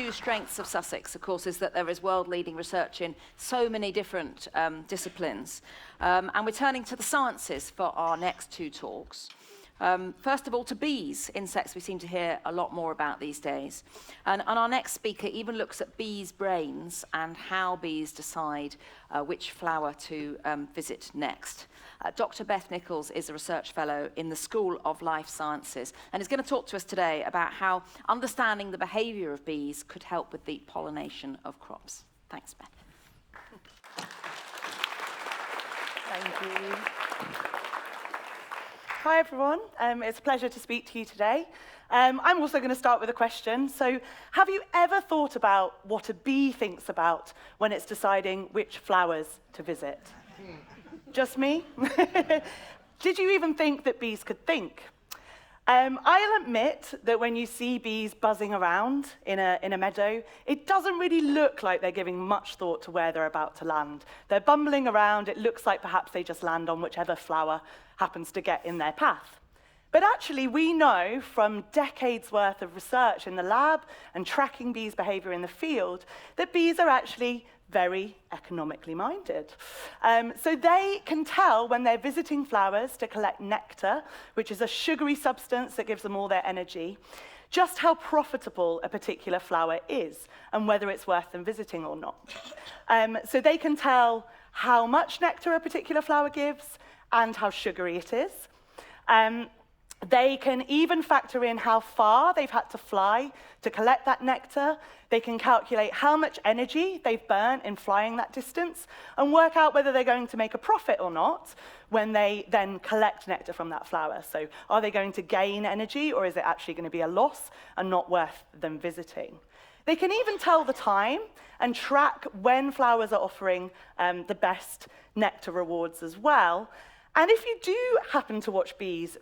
true strengths of Sussex, of course, is that there is world-leading research in so many different disciplines. And we're turning to the sciences for our next two talks. First of all, to bees, insects we seem to hear a lot more about these days. And our next speaker even looks at bees' brains and how bees decide which flower to visit next. Dr. Beth Nichols is a research fellow in the School of Life Sciences and is going to talk to us today about how understanding the behaviour of bees could help with the pollination of crops. Thanks, Beth. Thank you. Hi, everyone. It's a pleasure to speak to you today. I'm also going to start with a question. So, have you ever thought about what a bee thinks about when it's deciding which flowers to visit? Just me? Did you even think that bees could think? I'll admit that when you see bees buzzing around in a meadow, it doesn't really look like they're giving much thought to where they're about to land. They're bumbling around. It looks like perhaps they just land on whichever flower happens to get in their path. But actually, we know from decades worth of research in the lab and tracking bees' behavior in the field that bees are actually very economically minded. So they can tell when they're visiting flowers to collect nectar, which is a sugary substance that gives them all their energy, just how profitable a particular flower is and whether it's worth them visiting or not. So they can tell how much nectar a particular flower gives and how sugary it is. They can even factor in how far they've had to fly to collect that nectar. They can calculate how much energy they've burnt in flying that distance and work out whether they're going to make a profit or not when they then collect nectar from that flower. So are they going to gain energy, or is it actually going to be a loss and not worth them visiting? They can even tell the time and track when flowers are offering the best nectar rewards as well. And if you do happen to watch bees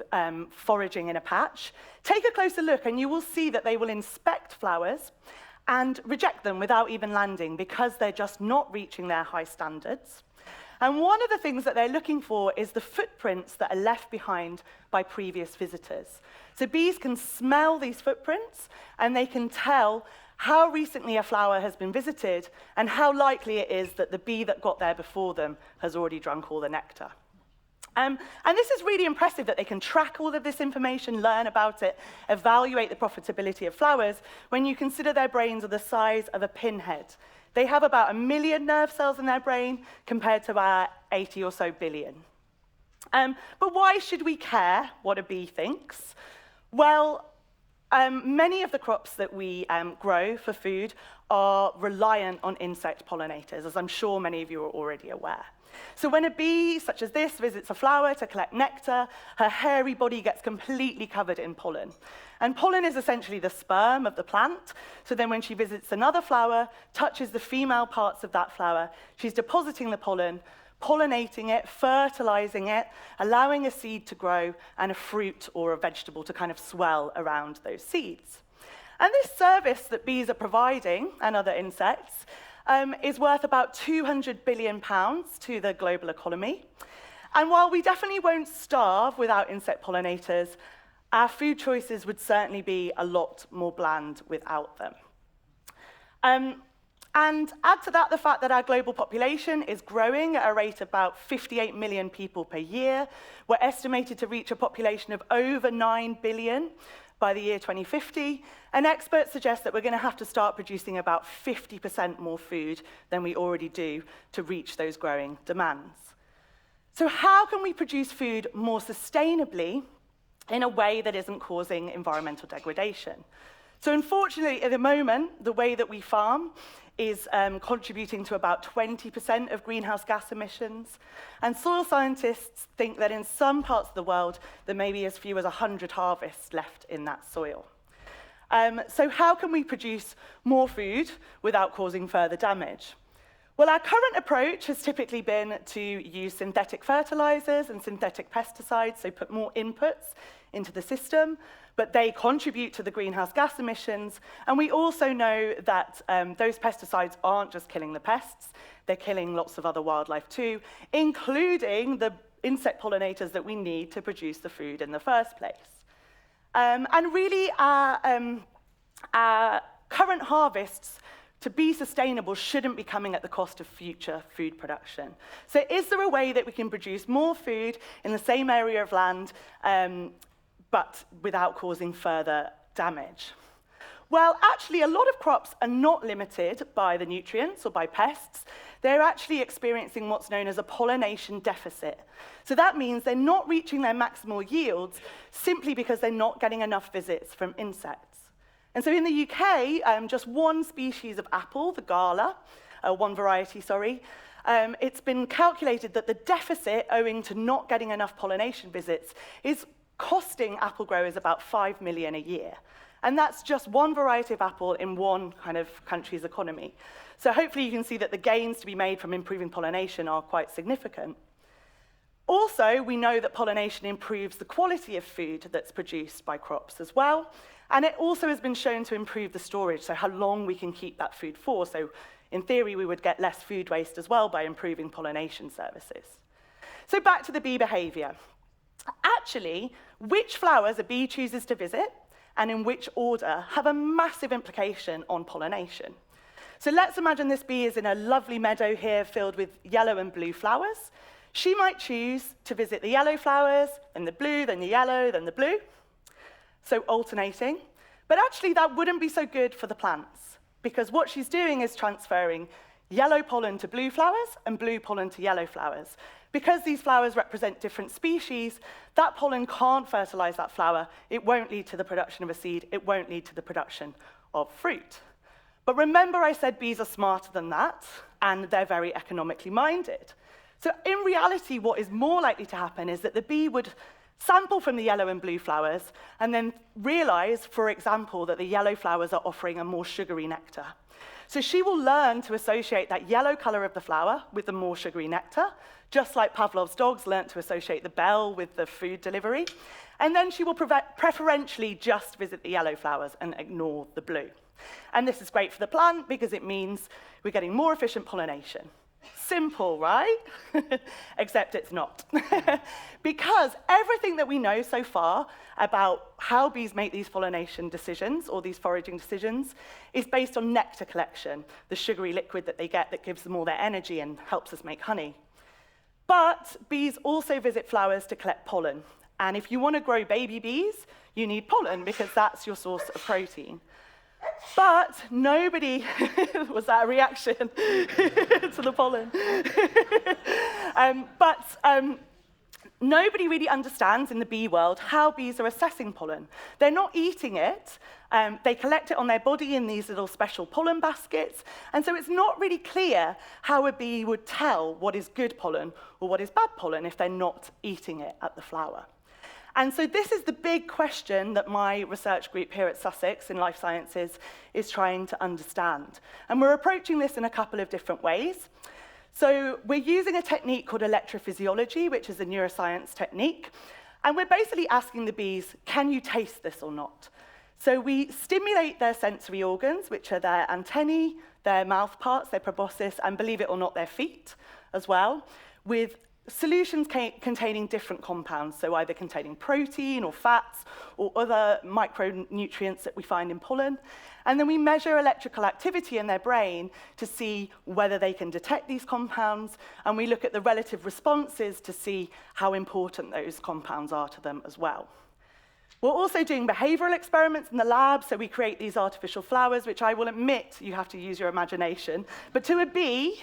foraging in a patch, take a closer look and you will see that they will inspect flowers and reject them without even landing because they're just not reaching their high standards. And one of the things that they're looking for is the footprints that are left behind by previous visitors. So bees can smell these footprints and they can tell how recently a flower has been visited and how likely it is that the bee that got there before them has already drunk all the nectar. And this is really impressive that they can track all of this information, learn about it, evaluate the profitability of flowers when you consider their brains are the size of a pinhead. They have about 1 million nerve cells in their brain compared to our 80 or so billion. But why should we care what a bee thinks? Well, many of the crops that we grow for food are reliant on insect pollinators, as I'm sure many of you are already aware. So when a bee, such as this, visits a flower to collect nectar, her hairy body gets completely covered in pollen. And pollen is essentially the sperm of the plant. So then when she visits another flower, touches the female parts of that flower, she's depositing the pollen, pollinating it, fertilizing it, allowing a seed to grow and a fruit or a vegetable to kind of swell around those seeds. And this service that bees are providing, and other insects, is worth about £200 billion to the global economy. And while we definitely won't starve without insect pollinators, our food choices would certainly be a lot more bland without them. And add to that the fact that our global population is growing at a rate of about 58 million people per year. We're estimated to reach a population of over 9 billion by the year 2050, and experts suggest that we're going to have to start producing about 50% more food than we already do to reach those growing demands. So how can we produce food more sustainably in a way that isn't causing environmental degradation? So unfortunately, at the moment, the way that we farm is contributing to about 20% of greenhouse gas emissions. And soil scientists think that in some parts of the world, there may be as few as 100 harvests left in that soil. So how can we produce more food without causing further damage? Well, our current approach has typically been to use synthetic fertilizers and synthetic pesticides, so put more inputs into the system, but they contribute to the greenhouse gas emissions. And we also know that those pesticides aren't just killing the pests, they're killing lots of other wildlife too, including the insect pollinators that we need to produce the food in the first place. And really, our current harvests, to be sustainable, shouldn't be coming at the cost of future food production. So is there a way that we can produce more food in the same area of land, but without causing further damage? Well, actually, a lot of crops are not limited by the nutrients or by pests. They're actually experiencing what's known as a pollination deficit. So that means they're not reaching their maximal yields simply because they're not getting enough visits from insects. And so in the UK, just one species of apple, the Gala, one variety, sorry, it's been calculated that the deficit owing to not getting enough pollination visits is costing apple growers about 5 million a year. And that's just one variety of apple in one kind of country's economy. So hopefully you can see that the gains to be made from improving pollination are quite significant. Also, we know that pollination improves the quality of food that's produced by crops as well. And it also has been shown to improve the storage, so how long we can keep that food for. So in theory, we would get less food waste as well by improving pollination services. So back to the bee behaviour. Actually, which flowers a bee chooses to visit and in which order have a massive implication on pollination. So let's imagine this bee is in a lovely meadow here filled with yellow and blue flowers. She might choose to visit the yellow flowers, then the blue, then the yellow, then the blue. So alternating. But actually that wouldn't be so good for the plants because what she's doing is transferring yellow pollen to blue flowers and blue pollen to yellow flowers. Because these flowers represent different species, that pollen can't fertilize that flower. It won't lead to the production of a seed. It won't lead to the production of fruit. But remember I said bees are smarter than that, and they're very economically minded. So in reality, what is more likely to happen is that the bee would sample from the yellow and blue flowers and then realize, for example, that the yellow flowers are offering a more sugary nectar. So she will learn to associate that yellow color of the flower with the more sugary nectar, just like Pavlov's dogs learnt to associate the bell with the food delivery. And then she will preferentially just visit the yellow flowers and ignore the blue. And this is great for the plant because it means we're getting more efficient pollination. Simple, right? Except it's not. Because everything that we know so far about how bees make these pollination decisions or these foraging decisions is based on nectar collection, the sugary liquid that they get that gives them all their energy and helps us make honey. But bees also visit flowers to collect pollen. And if you want to grow baby bees, you need pollen because that's your source of protein. But nobody, was that a reaction to the pollen? Nobody really understands in the bee world how bees are assessing pollen. They're not eating it. They collect it on their body in these little special pollen baskets. And so it's not really clear how a bee would tell what is good pollen or what is bad pollen if they're not eating it at the flower. And so this is the big question that my research group here at Sussex in Life Sciences is trying to understand. And we're approaching this in a couple of different ways. So we're using a technique called electrophysiology, which is a neuroscience technique. And we're basically asking the bees, can you taste this or not? So we stimulate their sensory organs, which are their antennae, their mouth parts, their proboscis, and believe it or not, their feet as well, with solutions containing different compounds, so either containing protein or fats or other micronutrients that we find in pollen. And then we measure electrical activity in their brain to see whether they can detect these compounds, and we look at the relative responses to see how important those compounds are to them as well. We're also doing behavioural experiments in the lab, so we create these artificial flowers, which I will admit you have to use your imagination. But to a bee,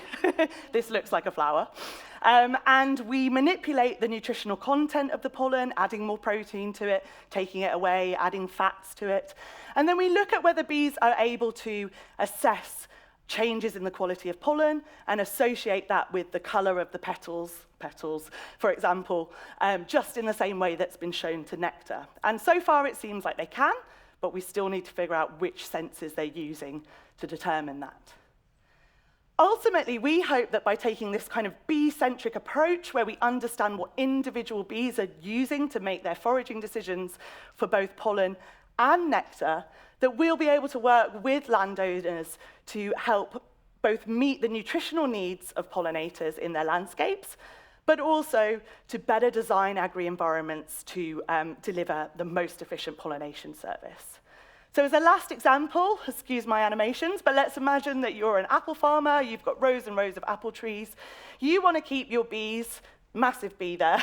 this looks like a flower. And we manipulate the nutritional content of the pollen, adding more protein to it, taking it away, adding fats to it. And then we look at whether bees are able to assess changes in the quality of pollen and associate that with the colour of the petals, for example, just in the same way that's been shown to nectar. And so far it seems like they can, but we still need to figure out which senses they're using to determine that. Ultimately, we hope that by taking this kind of bee-centric approach where we understand what individual bees are using to make their foraging decisions for both pollen and nectar, that we'll be able to work with landowners to help both meet the nutritional needs of pollinators in their landscapes, but also to better design agri-environments to deliver the most efficient pollination service. So as a last example, excuse my animations, but let's imagine that you're an apple farmer, you've got rows and rows of apple trees. You want to keep your bees, massive bee there,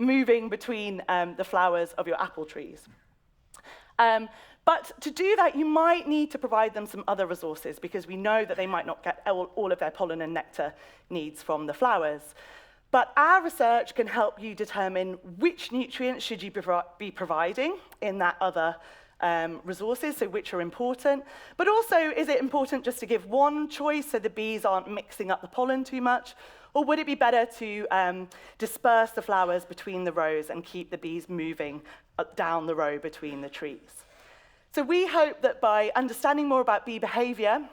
moving between the flowers of your apple trees. But to do that, you might need to provide them some other resources because we know that they might not get all of their pollen and nectar needs from the flowers. But our research can help you determine which nutrients should you be providing in that other resources, so which are important. But also, is it important just to give one choice so the bees aren't mixing up the pollen too much? Or would it be better to disperse the flowers between the rows and keep the bees moving down the row between the trees? So we hope that by understanding more about bee behaviour,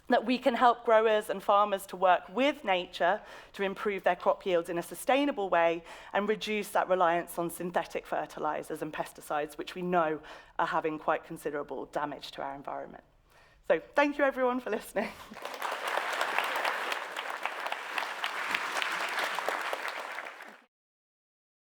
that we can help growers and farmers to work with nature to improve their crop yields in a sustainable way and reduce that reliance on synthetic fertilisers and pesticides, which we know are having quite considerable damage to our environment. So thank you everyone for listening.